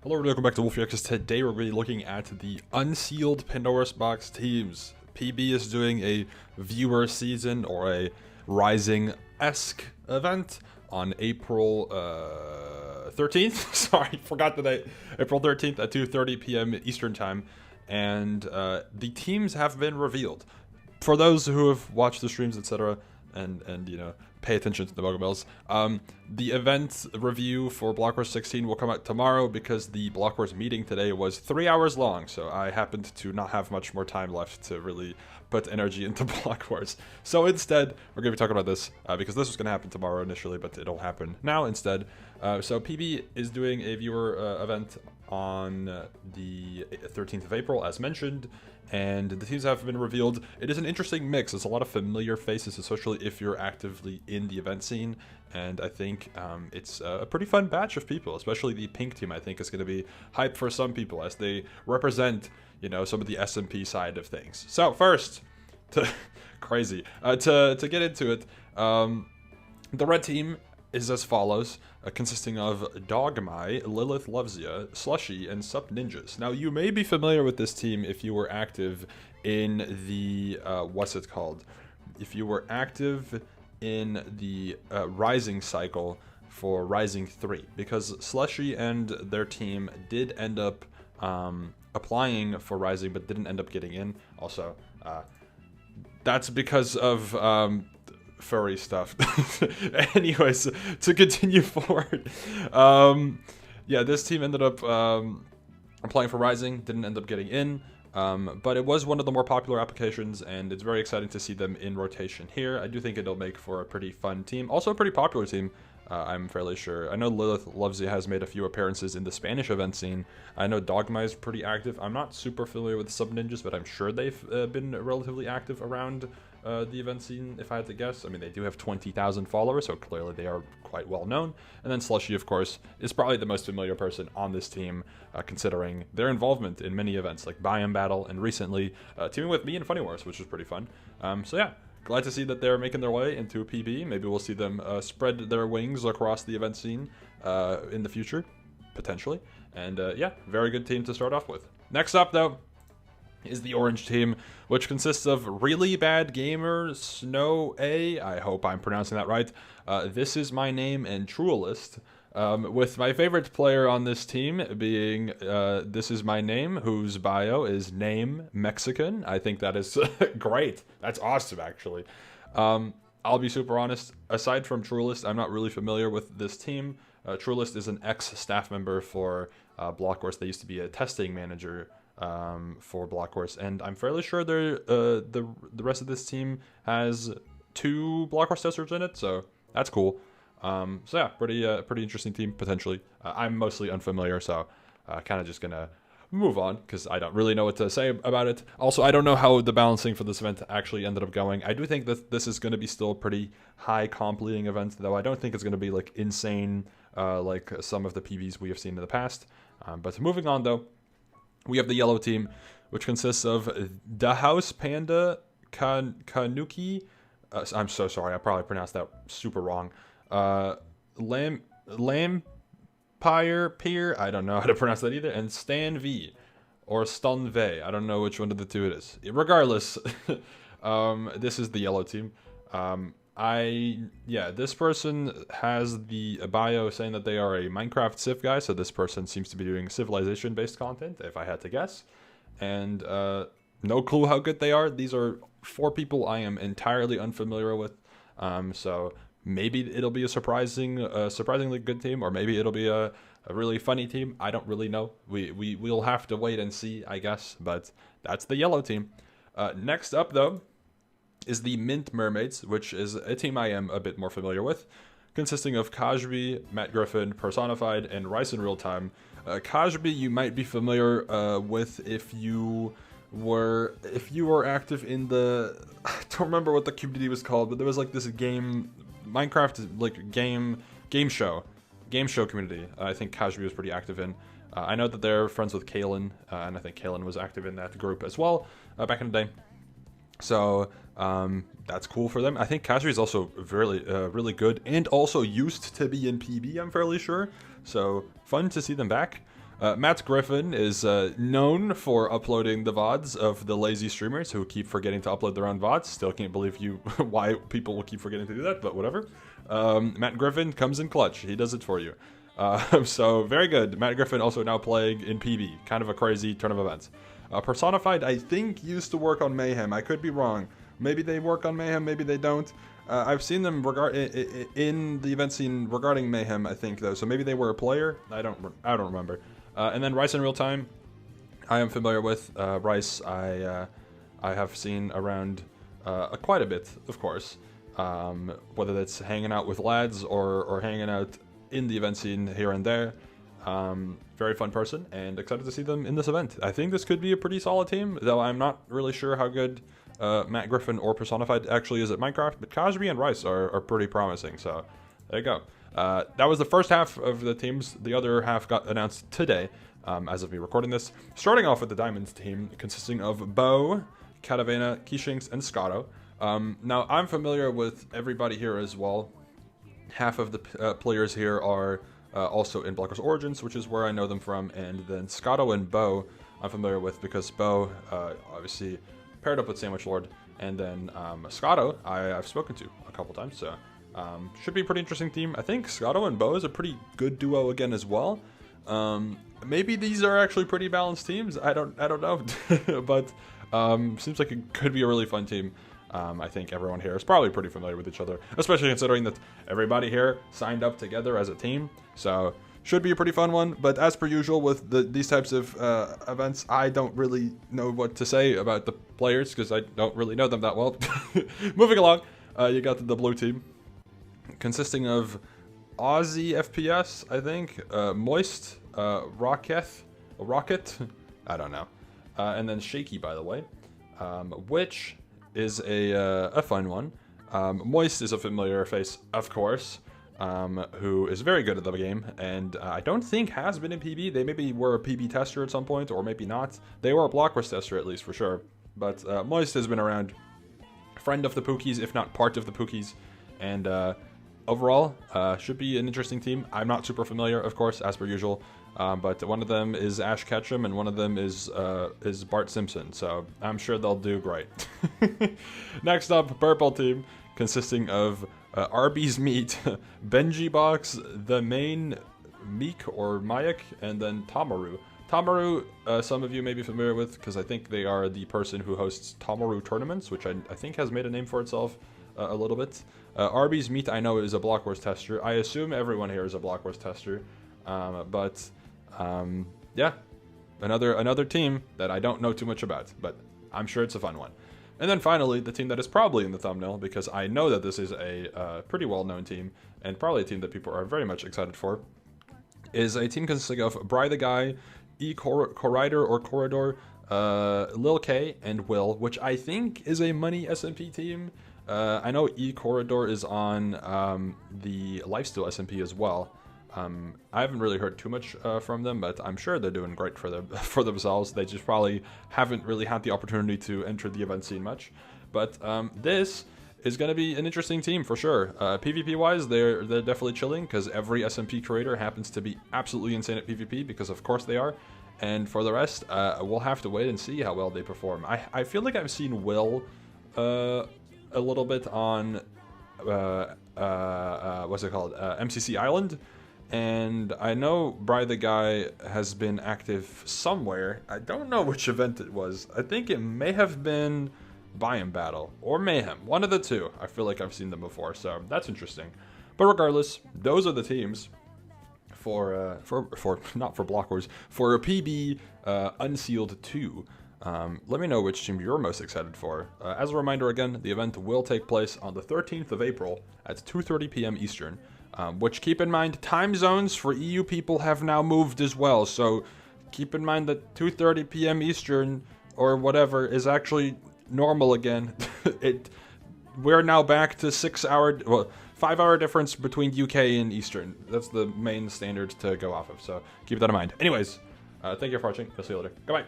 Hello and welcome back to Wolfeei. Today we're going to be looking at the Unsealed Pandoras Box teams. PB is doing a viewer season or a Rising-esque event on April 13th. Sorry, forgot the date. April 13th at 2:30 p.m. Eastern Time. And the teams have been revealed. For those who have watched the streams, etc., and you know, pay attention to the Bugger Bells. The event review for Block Wars 16 will come out tomorrow because the Block Wars meeting today was 3 hours long, so I happened to not have much more time left to really put energy into Block Wars. So instead, we're going to be talking about this because this was going to happen tomorrow initially, but it'll happen now instead. So PB is doing a viewer event on the 13th of April, as mentioned, and the teams have been revealed. It is an interesting mix. It's a lot of familiar faces, especially if you're actively in the event scene, and I think it's a pretty fun batch of people, especially the pink team. I think is going to be hype for some people as they represent, you know, some of the SMP side of things. So first, to get into it, the red team is as follows, consisting of Dogmai, Lilith Lovesia, Slushy, and Sup Ninjas. Now, you may be familiar with this team if you were active in the, what's it called? If you were active in the Rising cycle for Rising 3, because Slushy and their team did end up applying for Rising, but didn't end up getting in. Also, that's because of furry stuff. Anyways, to continue forward, yeah, this team ended up applying for Rising, didn't end up getting in, but it was one of the more popular applications, and it's very exciting to see them in rotation here. I do think it'll make for a pretty fun team, also a pretty popular team. I'm fairly sure. I know Lilith Lovesia has made a few appearances in the Spanish event scene. I know Dogma is pretty active. I'm not super familiar with Sub Ninjas, but I'm sure they've been relatively active around the event scene, if I had to guess. I mean, they do have 20,000 followers, so clearly they are quite well known. And then Slushy, of course, is probably the most familiar person on this team, considering their involvement in many events like Biome Battle and recently teaming with me in Funny Wars, which was pretty fun. So yeah. Glad to see that they're making their way into PB. Maybe we'll see them spread their wings across the event scene in the future, potentially. And yeah, very good team to start off with. Next up, though, is the orange team, which consists of Really Bad Gamer, Snow A, I hope I'm pronouncing that right, This Is My Name, and Trualist. With my favorite player on this team being This Is My Name, whose bio is Name Mexican. I think that is great. That's awesome, actually. I'll be super honest. Aside from Trualist, I'm not really familiar with this team. Trualist is an ex-staff member for Block Wars. They used to be a testing manager for Block Wars, and I'm fairly sure the rest of this team has 2 Block Wars testers in it, so that's cool. So yeah, pretty interesting team, potentially. I'm mostly unfamiliar, so kind of just gonna move on, because I don't really know what to say about it. Also, I don't know how the balancing for this event actually ended up going. I do think that this is going to be still a pretty high comp leading event, though I don't think it's going to be like insane like some of the PBs we have seen in the past. But moving on, though, we have the yellow team, which consists of Da House Panda, Kanuki, I'm so sorry, I probably pronounced that super wrong. Lampire Pier, I don't know how to pronounce that either, and Stan V, or Stan V, I don't know which one of the two it is. Regardless, this is the yellow team. This person has the bio saying that they are a Minecraft Civ guy, so this person seems to be doing Civilization-based content, if I had to guess. And no clue how good they are. These are 4 people I am entirely unfamiliar with, so maybe it'll be a surprisingly good team, or maybe it'll be a really funny team. I don't really know. We'll have to wait and see, I guess, but that's the yellow team. Next up, though, is the Mint Mermaids, which is a team I am a bit more familiar with, consisting of Kajbi, Matt Griffin, Personified, and Rice in Real Time. Kajbi you might be familiar with if you were active in the, I don't remember what the community was called, but there was like this Minecraft like game show community. I think Kajbi was pretty active in. I know that they're friends with Kalen, and I think Kalen was active in that group as well back in the day. So that's cool for them. I think Kajbi is also really good, and also used to be in PB, I'm fairly sure. So fun to see them back. Matt Griffin is known for uploading the VODs of the lazy streamers who keep forgetting to upload their own VODs. Still can't believe why people will keep forgetting to do that, but whatever. Matt Griffin comes in clutch. He does it for you. So very good. Matt Griffin also now playing in PB. Kind of a crazy turn of events. Personified, I think, used to work on Mayhem. I could be wrong. Maybe they work on Mayhem, maybe they don't. I've seen them in the event scene regarding Mayhem, I think, though. So maybe they were a player. I don't remember. And then Rice in Real Time, I am familiar with. Rice, I have seen around quite a bit, of course. Whether that's hanging out with lads or hanging out in the event scene here and there. Very fun person, and excited to see them in this event. I think this could be a pretty solid team, though I'm not really sure how good Matt Griffin or Personified actually is at Minecraft, but Cosby and Rice are pretty promising, so there you go. That was the first half of the teams. The other half got announced today, as of me recording this. Starting off with the Diamonds team, consisting of Bo, Catavena, Keyshinx, and Scotto. Now, I'm familiar with everybody here as well. Half of the players here are also in Blockers Origins, which is where I know them from, and then Scotto and Bo I'm familiar with because Bo obviously paired up with Sandwich Lord, and then Scotto I've spoken to a couple times, so should be a pretty interesting team. I think Scotto and Bo is a pretty good duo again as well. Maybe these are actually pretty balanced teams. I don't know, but seems like it could be a really fun team. I think everyone here is probably pretty familiar with each other, especially considering that everybody here signed up together as a team. So should be a pretty fun one. But as per usual with these types of events, I don't really know what to say about the players because I don't really know them that well. Moving along, you got the blue team consisting of Aussie FPS, I think, Moist, Rocket, I don't know, and then Shaky, by the way, which is a fun one. Moist is a familiar face, of course, who is very good at the game, and I don't think has been in PB. They maybe were a PB tester at some point, or maybe not. They were a Blockwurst tester at least, for sure. But Moist has been around, friend of the Pookies, if not part of the Pookies, and overall, should be an interesting team. I'm not super familiar, of course, as per usual. But one of them is Ash Ketchum, and one of them is Bart Simpson, so I'm sure they'll do great. Next up, purple team, consisting of Arby's Meat, Benji Box, the main Meek or Mayak, and then Tamaru. Tamaru, some of you may be familiar with, because I think they are the person who hosts Tamaru tournaments, which I think has made a name for itself a little bit. Arby's Meat, I know, is a Blockwurst tester. I assume everyone here is a Blockwurst tester. Yeah, another team that I don't know too much about, but I'm sure it's a fun one. And then finally, the team that is probably in the thumbnail, because I know that this is a pretty well-known team, and probably a team that people are very much excited for, is a team consisting of Bry the Guy, Corrider or Corridor, Lil K, and Will, which I think is a money SMP team. I know Corridor is on the Lifesteal SMP as well. I haven't really heard too much from them, but I'm sure they're doing great for themselves. They just probably haven't really had the opportunity to enter the event scene much. But this is going to be an interesting team for sure. PvP-wise, they're definitely chilling because every SMP creator happens to be absolutely insane at PvP because of course they are. And for the rest, we'll have to wait and see how well they perform. I feel like I've seen Will a little bit on what's it called? MCC Island. And I know Bry the Guy has been active somewhere. I don't know which event it was. I think it may have been Biome Battle or Mayhem. One of the two. I feel like I've seen them before, so that's interesting. But regardless, those are the teams for not for Block Wars, for a PB Unsealed 2. Let me know which team you're most excited for. As a reminder again, the event will take place on the 13th of April at 2:30 p.m. Eastern. Which, keep in mind, time zones for EU people have now moved as well, so keep in mind that 2:30 p.m. Eastern, or whatever, is actually normal again. We're now back to 5-hour difference between UK and Eastern. That's the main standard to go off of, so keep that in mind. Anyways, thank you for watching. I'll see you later. Goodbye.